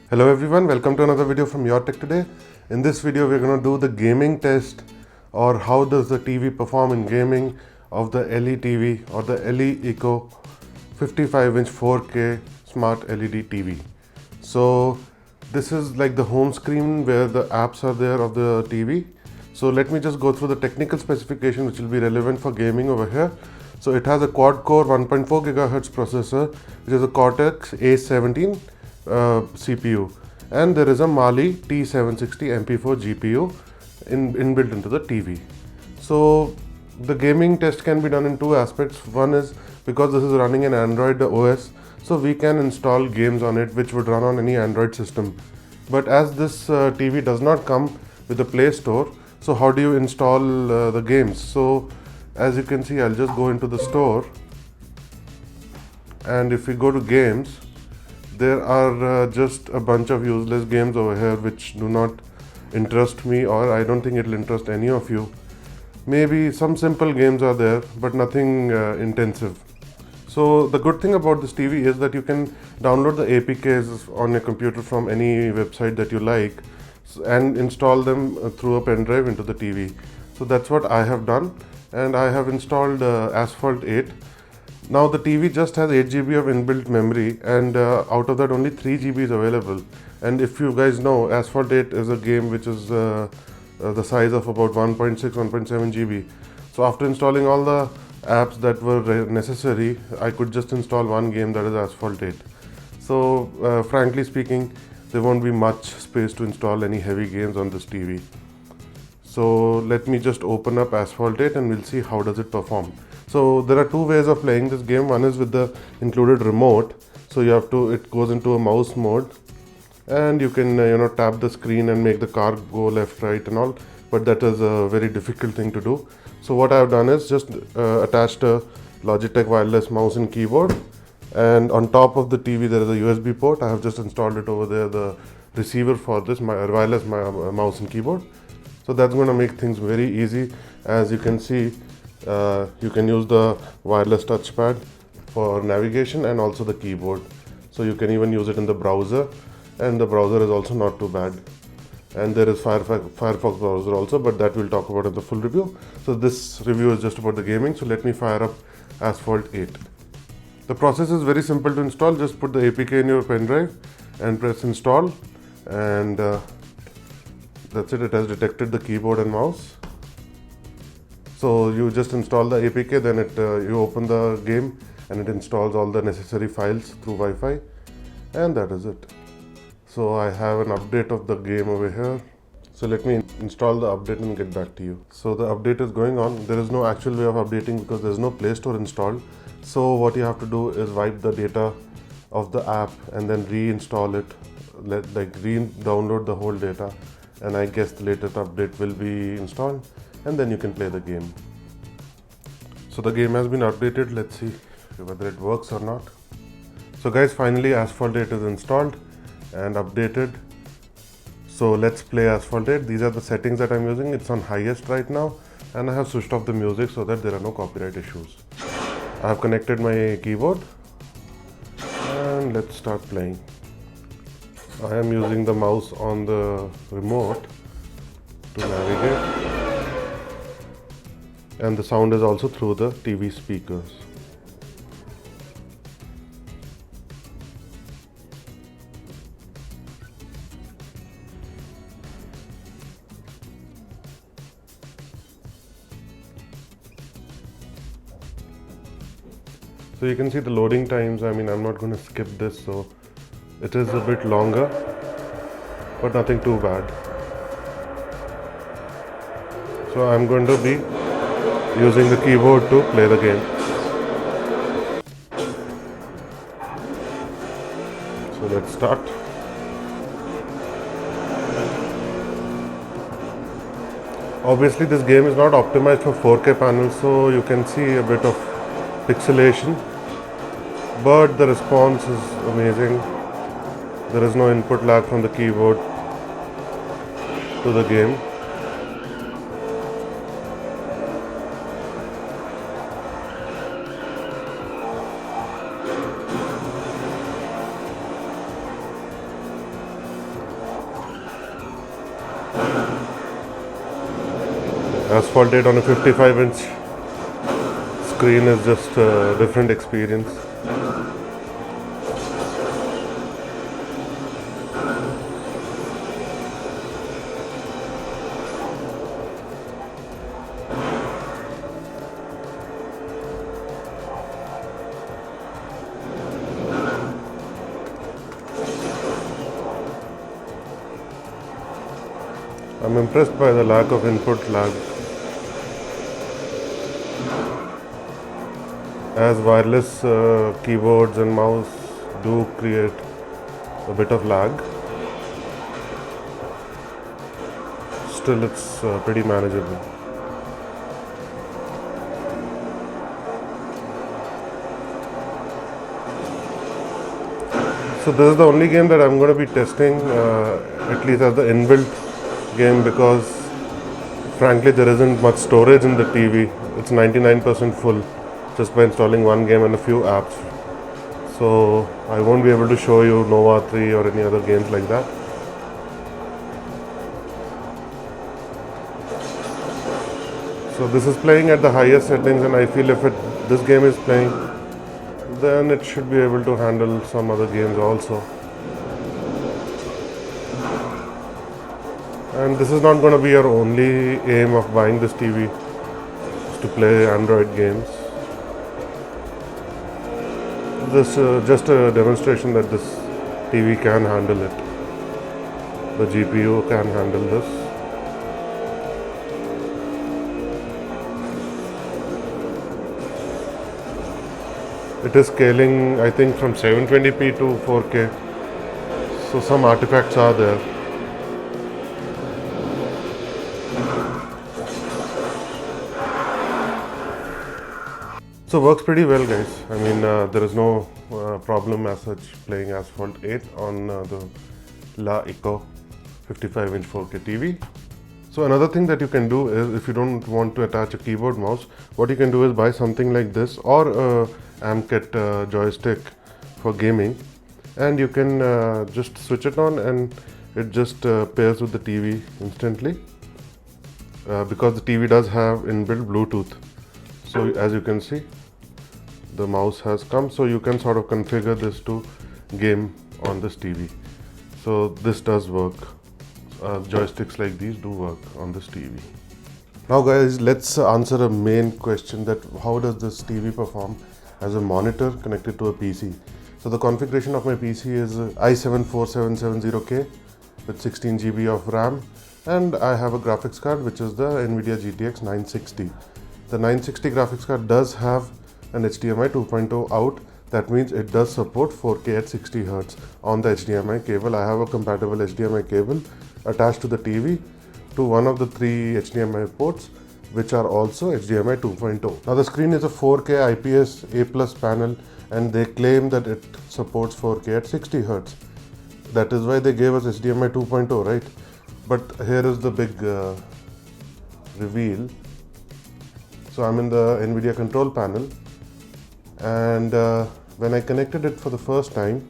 Hello everyone, welcome to another video from Your Tech Today. In this video we're going to do the gaming test, or how does the TV perform in gaming of the LE TV or the LE Eco 55-inch 4K smart LED TV. So this is like the home screen where the apps are there of the TV. So let me just go through the technical specification which will be relevant for gaming over here. So it has a quad-core 1.4 GHz processor, which is a Cortex A17 CPU, and there is a Mali T760 MP4 GPU inbuilt into the TV. So the gaming test can be done in two aspects. One is because this is running an Android OS, so we can install games on it which would run on any Android system. But as this TV does not come with the Play Store, so how do you install the games? So as you can see, I'll just go into the store, and if we go to games, there are just a bunch of useless games over here which do not interest me, or I don't think it'll interest any of you. Maybe some simple games are there, but nothing intensive. So the good thing about this TV is that you can download the APKs on your computer from any website that you like and install them through a pen drive into the TV. So that's what I have done, and I have installed Asphalt 8. Now the TV just has 8 GB of inbuilt memory, and out of that only 3 GB is available. And if you guys know, Asphalt 8 is a game which is the size of about 1.6, 1.7 GB. So after installing all the apps that were necessary, I could just install one game, that is Asphalt 8. So frankly speaking, there won't be much space to install any heavy games on this TV. So let me just open up Asphalt 8 and we'll see how does it perform. So there are two ways of playing this game. One is with the included remote. So you have to, it goes into a mouse mode, and you can tap the screen and make the car go left, right and all, but that is a very difficult thing to do. So what I have done is just attached a Logitech wireless mouse and keyboard, and on top of the TV there is a USB port. I have just installed it over there, the receiver for this wireless mouse and keyboard. So that's going to make things very easy. As you can see, you can use the wireless touchpad for navigation and also the keyboard. So you can even use it in the browser, and the browser is also not too bad. And there is Firefox browser also, but that we'll talk about in the full review. So this review is just about the gaming. So let me fire up Asphalt 8. The process is very simple to install. Just put the APK in your pen drive and press install, and that's it. It has detected the keyboard and mouse. So you just install the APK, then you open the game and it installs all the necessary files through Wi-Fi, and that is it. So I have an update of the game over here. So let me install the update and get back to you. So the update is going on. There is no actual way of updating because there is no Play Store installed. So what you have to do is wipe the data of the app and then reinstall it, re-download the whole data, and I guess the latest update will be installed, and then you can play the game. So the game has been updated. Let's see whether it works or not. So guys, finally Asphalt 8 is installed and updated. So let's play Asphalt 8. These are the settings that I'm using. It's on highest right now, and I have switched off the music so that there are no copyright issues. I have connected my keyboard, and let's start playing. I am using the mouse on the remote to navigate, and the sound is also through the TV speakers. So you can see the loading times. I mean, I'm not going to skip this, so it is a bit longer, but nothing too bad. So I'm going to be using the keyboard to play the game. So let's start. Obviously this game is not optimized for 4K panels, so you can see a bit of pixelation, but the response is amazing. There is no input lag from the keyboard to the game. Asphalt 8 on a 55-inch screen is just a different experience. I'm impressed by the lack of input lag, as wireless keyboards and mouse do create a bit of lag. Still, it's pretty manageable. So this is the only game that I'm going to be testing, at least as the inbuilt game, because frankly there isn't much storage in the TV. It's 99% full just by installing one game and a few apps. So I won't be able to show you Nova 3 or any other games like that. So this is playing at the highest settings, and I feel if this game is playing, then it should be able to handle some other games also. And this is not going to be your only aim of buying this TV, is to play Android games. This just a demonstration that this TV can handle it. The GPU can handle this. It is scaling, I think, from 720p to 4K. So some artifacts are there. So works pretty well, guys. I mean, there is no problem as such playing Asphalt 8 on the La Eco 55-inch 4K TV. So another thing that you can do is, if you don't want to attach a keyboard mouse, what you can do is buy something like this, or a AMKit joystick for gaming, and you can just switch it on and it just pairs with the TV instantly, because the TV does have inbuilt Bluetooth. So as you can see, the mouse has come, so you can sort of configure this to game on this TV. So this does work. Joysticks like these do work on this TV. Now guys, let's answer a main question, that how does this TV perform as a monitor connected to a PC. So the configuration of my PC is i7-4770K with 16 GB of RAM, and I have a graphics card which is the NVIDIA GTX 960. The 960 graphics card does have an HDMI 2.0 out. That means it does support 4K at 60 Hz on the HDMI cable. I have a compatible HDMI cable attached to the TV to one of the 3 HDMI ports, which are also HDMI 2.0. Now the screen is a 4K IPS A+ panel, and they claim that it supports 4K at 60 Hz. That is why they gave us HDMI 2.0, right? But here is the big reveal. So I'm in the NVIDIA control panel, and when I connected it for the first time,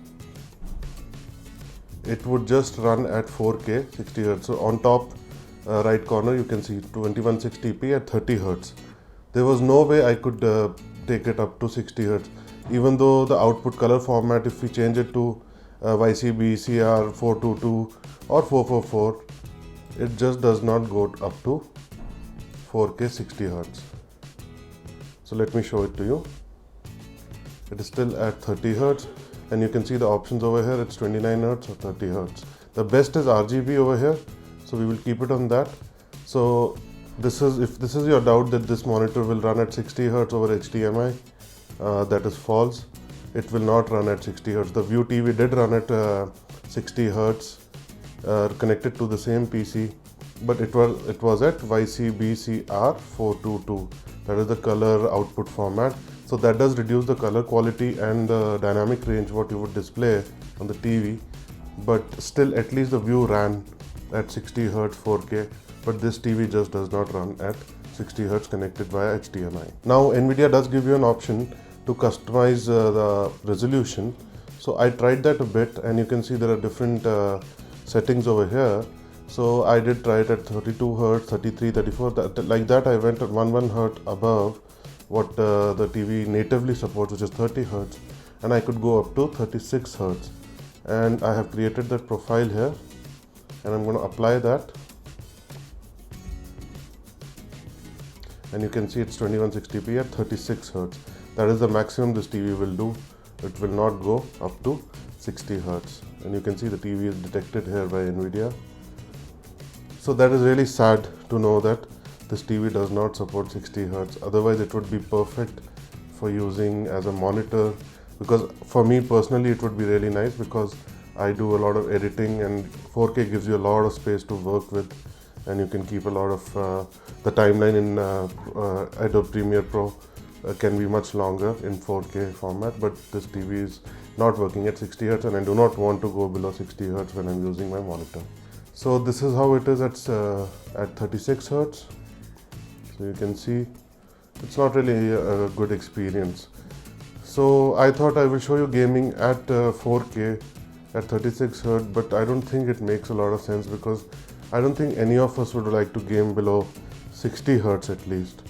it would just run at 4K 60 Hz. So on top right corner you can see 2160p at 30 Hz. There was no way I could take it up to 60 Hz, even though the output color format, if we change it to YCB, CR 422 or 444, it just does not go up to 4K 60 Hz. So let me show it to you. It is still at 30 Hz, and you can see the options over here. It's 29 Hz or 30 Hz. The best is RGB over here, so we will keep it on that. So this is, if this is your doubt that this monitor will run at 60 Hz over HDMI, that is false. It will not run at 60 Hz. The View TV did run at 60 Hz connected to the same PC, but it was at YCBCR 422. That is the color output format. So that does reduce the color quality and the dynamic range what you would display on the TV, but still at least the View ran at 60 Hz 4K, but this TV just does not run at 60 Hz connected via HDMI. Now NVIDIA does give you an option to customize the resolution. So I tried that a bit, and you can see there are different settings over here. So I did try it at 32 hertz, 33, 34. Like that, I went at 1 hertz above what the TV natively supports, which is 30 hertz, and I could go up to 36 hertz. And I have created that profile here, and I'm going to apply that. And you can see it's 2160p at 36 hertz. That is the maximum this TV will do. It will not go up to 60 hertz. And you can see the TV is detected here by NVIDIA. So that is really sad to know that this TV does not support 60 hertz. Otherwise it would be perfect for using as a monitor, because for me personally it would be really nice, because I do a lot of editing and 4K gives you a lot of space to work with, and you can keep a lot of the timeline in Adobe Premiere Pro can be much longer in 4K format, but this TV is not working at 60 hertz and I do not want to go below 60 hertz when I'm using my monitor. So this is how it is at 36 hertz. So you can see it's not really a good experience. So I thought I will show you gaming at 4K at 36 hertz, but I don't think it makes a lot of sense, because I don't think any of us would like to game below 60 hertz at least.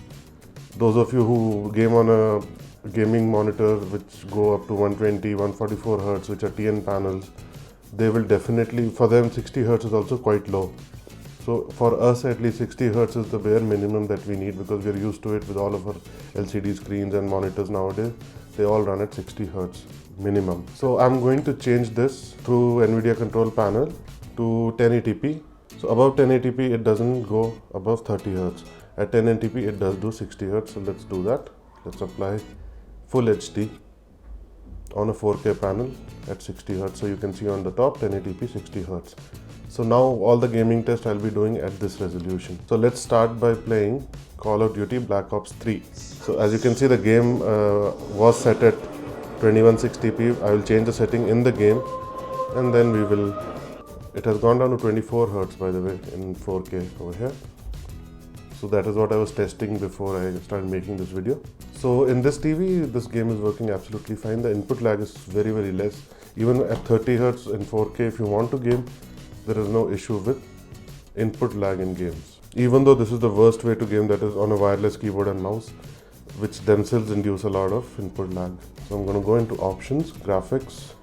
Those of you who game on a gaming monitor which go up to 120, 144 hertz, which are TN panels, they will definitely, for them 60 hertz is also quite low. So for us at least 60 hertz is the bare minimum that we need, because we're used to it with all of our LCD screens and monitors nowadays. They all run at 60 hertz minimum. So I'm going to change this through NVIDIA control panel to 1080p. So above 1080p it doesn't go above 30 hertz. At 1080p it does do 60 hertz. So let's do that. Let's apply full HD on a 4K panel at 60 hertz. So you can see on the top 1080p 60 hertz. So now all the gaming tests I'll be doing at this resolution. So let's start by playing Call of Duty Black Ops 3. So as you can see, the game was set at 2160p. I will change the setting in the game, and then we will. It has gone down to 24 hertz, by the way, in 4K over here. So that is what I was testing before I started making this video. So in this TV, this game is working absolutely fine. The input lag is very, very less. Even at 30 hertz in 4K, if you want to game, there is no issue with input lag in games. Even though this is the worst way to game, that is on a wireless keyboard and mouse, which themselves induce a lot of input lag. So I'm going to go into options, graphics,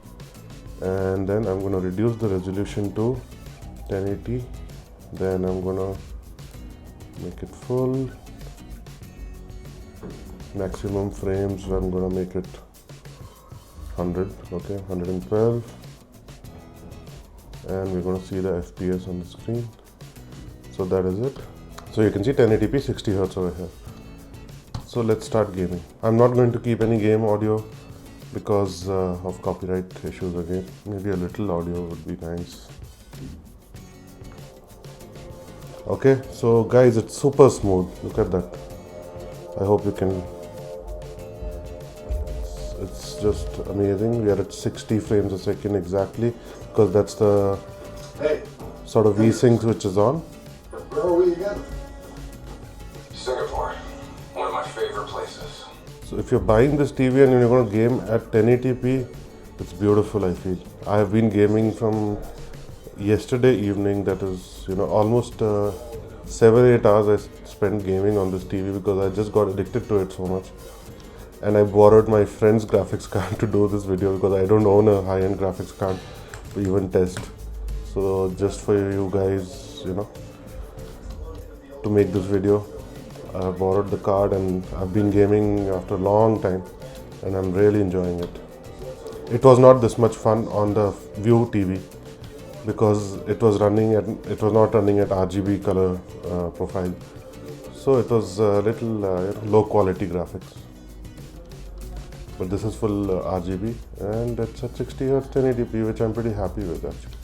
and then I'm going to reduce the resolution to 1080. Then I'm going to make it full. Maximum frames, I'm going to make it 100, okay, 112. And we're going to see the FPS on the screen. So that is it. So you can see 1080p 60 hertz over here. So let's start gaming. I'm not going to keep any game audio because of copyright issues again. Maybe a little audio would be nice. Okay, so guys, it's super smooth. Look at that. I hope you can. It's just amazing. We are at 60 frames a second exactly, because that's the sort of VSync which is on. Where are we again? Singapore, one of my favorite places. So if you're buying this TV and you're going to game at 1080p, it's beautiful, I feel. I have been gaming from yesterday evening, that is, almost 7-8 hours I spent gaming on this TV, because I just got addicted to it so much. And I borrowed my friend's graphics card to do this video, because I don't own a high-end graphics card to even test. So just for you guys, to make this video, I borrowed the card and I've been gaming after a long time, and I'm really enjoying it. It was not this much fun on the View TV, because it was not running at RGB color profile, so it was a little low quality graphics. But this is full RGB, and it's at 60 Hz 1080p, which I'm pretty happy with actually,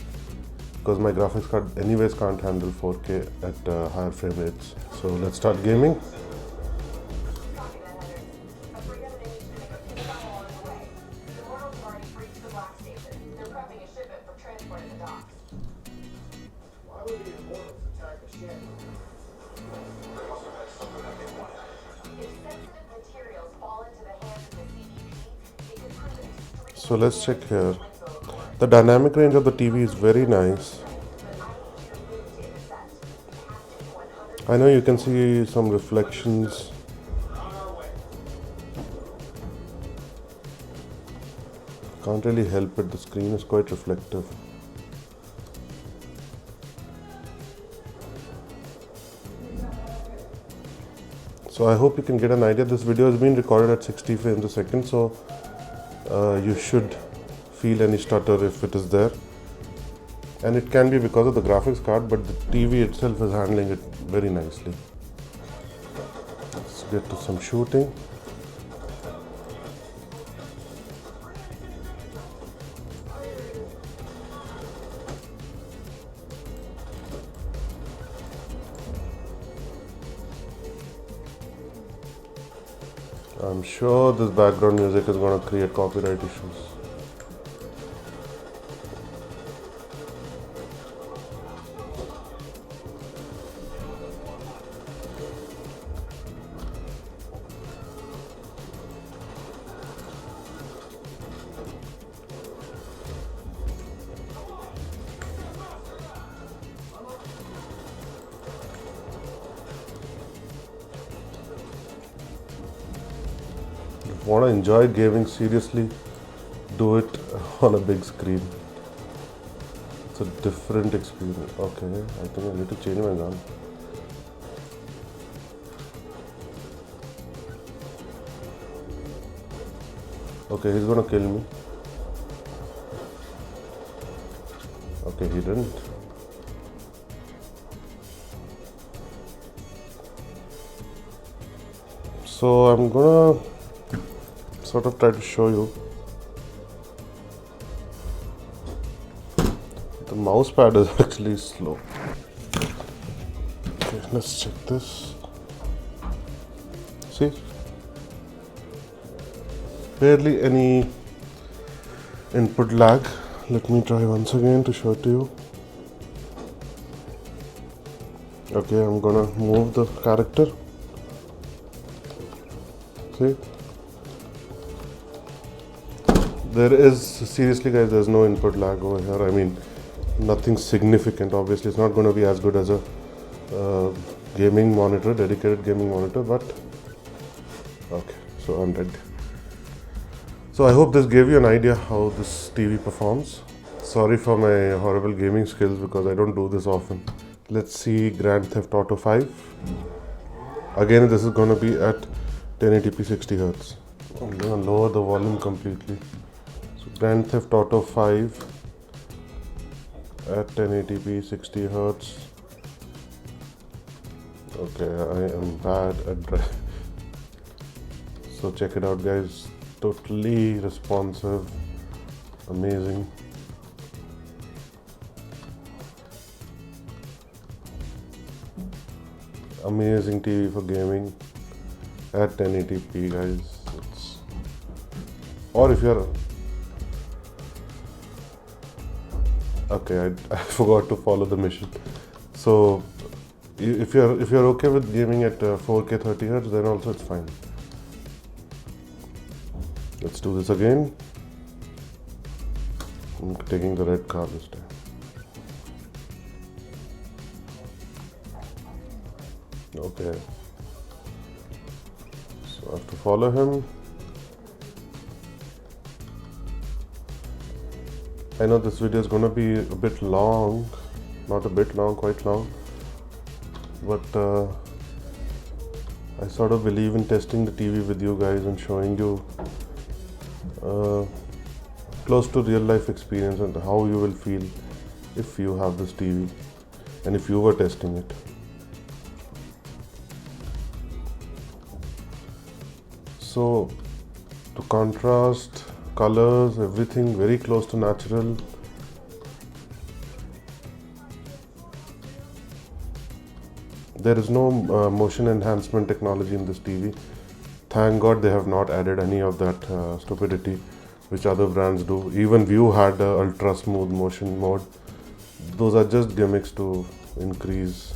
because my graphics card anyways can't handle 4K at higher frame rates. So let's start gaming. So let's check here. The dynamic range of the TV is very nice. I know you can see some reflections. Can't really help it, the screen is quite reflective. So I hope you can get an idea. This video has been recorded at 60 frames a second, so you should feel any stutter if it is there. And it can be because of the graphics card, but the TV itself is handling it very nicely. Let's get to some shooting. I'm sure this background music is going to create copyright issues. If you want to enjoy gaming seriously, do it on a big screen. It's a different experience. Okay, I think I need to change my gun. Okay, he's gonna kill me. Okay, he didn't. So I'm gonna sort of try to show you. The mouse pad is actually slow. Okay, let's check this. See? Barely any input lag. Let me try once again to show it to you. Okay, I'm gonna move the character. See? There is, seriously guys, there's no input lag over here. I mean, nothing significant. Obviously, it's not going to be as good as a gaming monitor, dedicated gaming monitor, but okay, so I'm dead. So I hope this gave you an idea how this TV performs. Sorry for my horrible gaming skills because I don't do this often. Let's see Grand Theft Auto 5. Again, this is going to be at 1080p 60 Hz. I'm going to lower the volume completely. So Grand Theft Auto 5 at 1080p 60 Hz. Okay, I am bad at driving. So check it out guys, totally responsive, amazing. Amazing TV for gaming at 1080p guys. Or if you're okay, I forgot to follow the mission. So if you're okay with gaming at 4K 30 Hz, then also it's fine. Let's do this again. I'm taking the red car this time. Okay. So I have to follow him. I know this video is going to be a bit long, not a bit long, quite long, but I sort of believe in testing the TV with you guys and showing you close to real life experience and how you will feel if you have this TV and if you were testing it. So to contrast, colors, everything very close to natural. There is no motion enhancement technology in this TV. Thank God they have not added any of that stupidity which other brands do. Even View had the ultra smooth motion mode. Those are just gimmicks to increase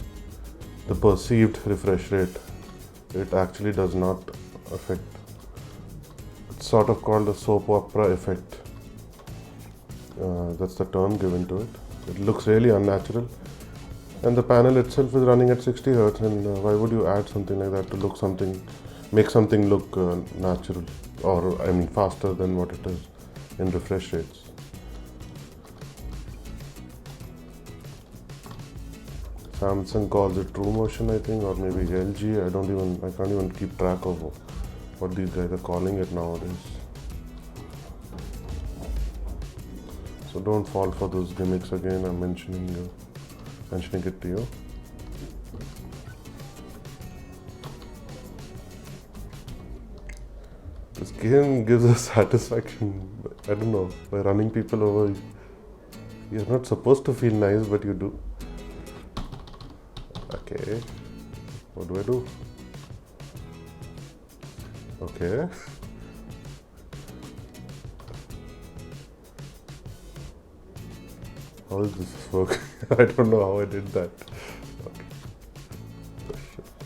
the perceived refresh rate. It actually does not affect. It's sort of called a soap opera effect. That's the term given to it. It looks really unnatural. and the panel itself is running at 60 hertz, and why would you add something like that to make something look natural, or I mean faster than what it is in refresh rates. Samsung calls it True Motion, I think, or maybe LG. I can't even keep track of what these guys are calling it nowadays. So don't fall for those gimmicks again. I'm mentioning it to you. This game gives us satisfaction. I don't know, by running people over. You're not supposed to feel nice, but you do. Okay, what do I do? Okay. How does this work? I don't know how I did that.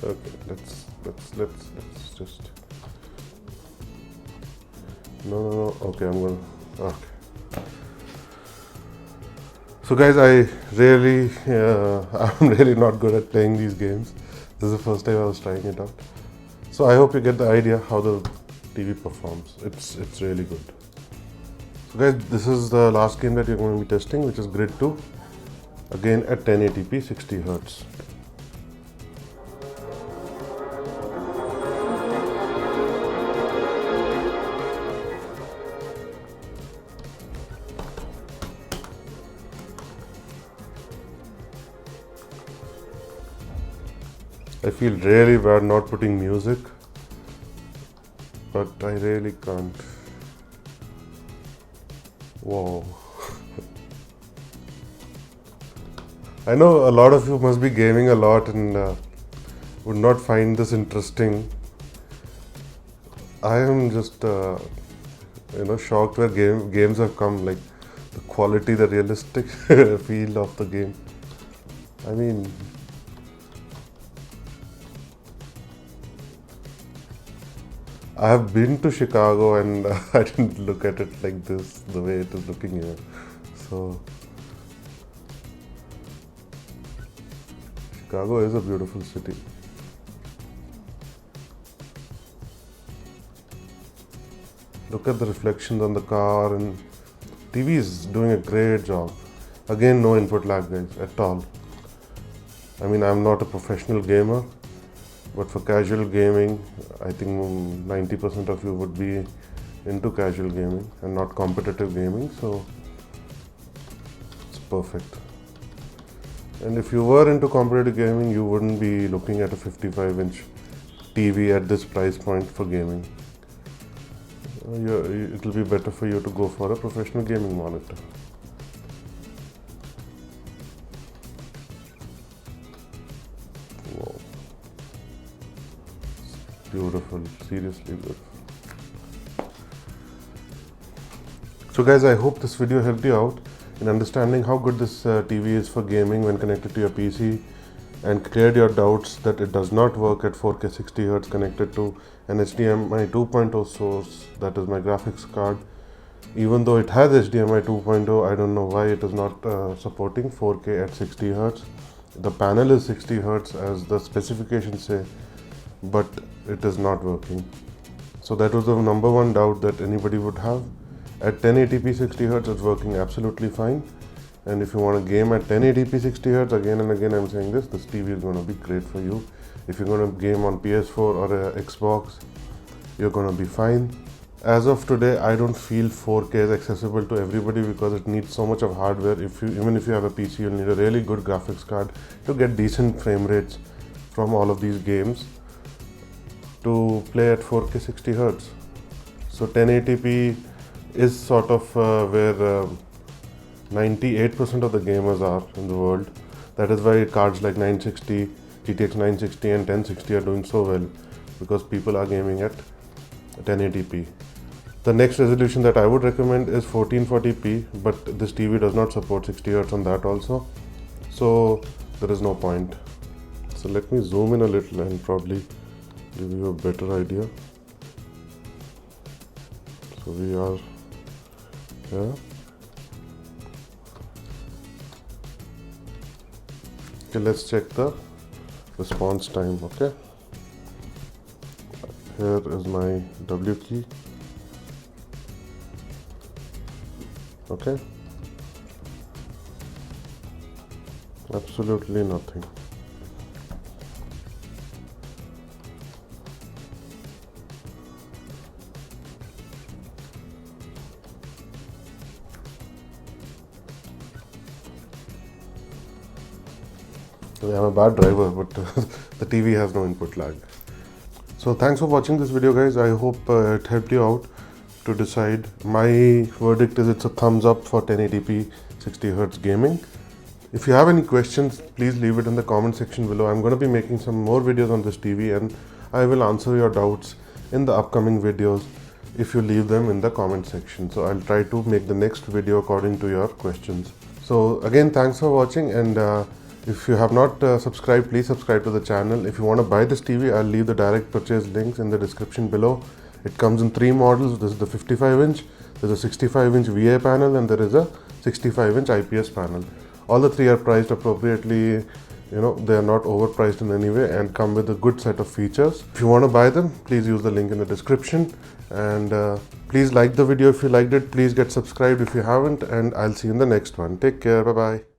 Okay, let's just. No. Okay, I'm gonna. Okay. So guys, I'm really not good at playing these games. This is the first time I was trying it out. So I hope you get the idea how the TV performs. It's really good. So guys, this is the last game that you're going to be testing, which is Grid 2. Again at 1080p 60 Hz. I feel really bad not putting music, but I really can't. Whoa. I know a lot of you must be gaming a lot and would not find this interesting. I am just shocked where games have come, like the quality, the realistic feel of the game. I mean, I have been to Chicago and I didn't look at it like this, the way it is looking here. So, Chicago is a beautiful city. Look at the reflections on the car, and TV is doing a great job. Again, no input lag, guys, at all. I mean, I'm not a professional gamer, but for casual gaming, I think 90% of you would be into casual gaming and not competitive gaming, so it's perfect. And if you were into competitive gaming, you wouldn't be looking at a 55-inch TV at this price point for gaming. It will be better for you to go for a professional gaming monitor. Wow. Beautiful, seriously beautiful. So guys, I hope this video helped you out in understanding how good this TV is for gaming when connected to your PC, and cleared your doubts that it does not work at 4K 60 Hz connected to an HDMI 2.0 source, that is my graphics card. Even though it has HDMI 2.0, I don't know why it is not supporting 4K at 60 Hz. The panel is 60 Hz as the specifications say, but it is not working. So that was the number one doubt that anybody would have. At 1080p 60 Hz it's working absolutely fine. And if you want to game at 1080p 60 Hz, again and again I'm saying this TV is going to be great for you. If you're going to game on PS4 or Xbox, you're going to be fine. As of today, I don't feel 4K is accessible to everybody because it needs so much of hardware. Even if you have a PC, you'll need a really good graphics card to get decent frame rates from all of these games to play at 4K 60 Hz. So 1080p is sort of where 98% of the gamers are in the world. That is why cards like 960, GTX 960 and 1060 are doing so well, because people are gaming at 1080p. The next resolution that I would recommend is 1440p, but this TV does not support 60 Hz on that also, so there is no point. So let me zoom in a little and probably give you a better idea. So we are here. Okay, let's check the response time. Okay, here is my W key. Okay, absolutely nothing. I'm a bad driver, but the TV has no input lag. So thanks for watching this video, guys. I hope it helped you out to decide. My verdict is it's a thumbs up for 1080p 60Hz gaming. If you have any questions, please leave it in the comment section below. I'm going to be making some more videos on this TV and I will answer your doubts in the upcoming videos if you leave them in the comment section. So I'll try to make the next video according to your questions. So again, thanks for watching, and if you have not subscribed, please subscribe to the channel. If you want to buy this TV, I'll leave the direct purchase links in the description below. It comes in 3 models. This is the 55-inch, there's a 65-inch VA panel, and there is a 65-inch IPS panel. All the 3 are priced appropriately. They are not overpriced in any way and come with a good set of features. If you want to buy them, please use the link in the description, and please like the video if you liked it. Please get subscribed if you haven't, and I'll see you in the next one. Take care. Bye bye.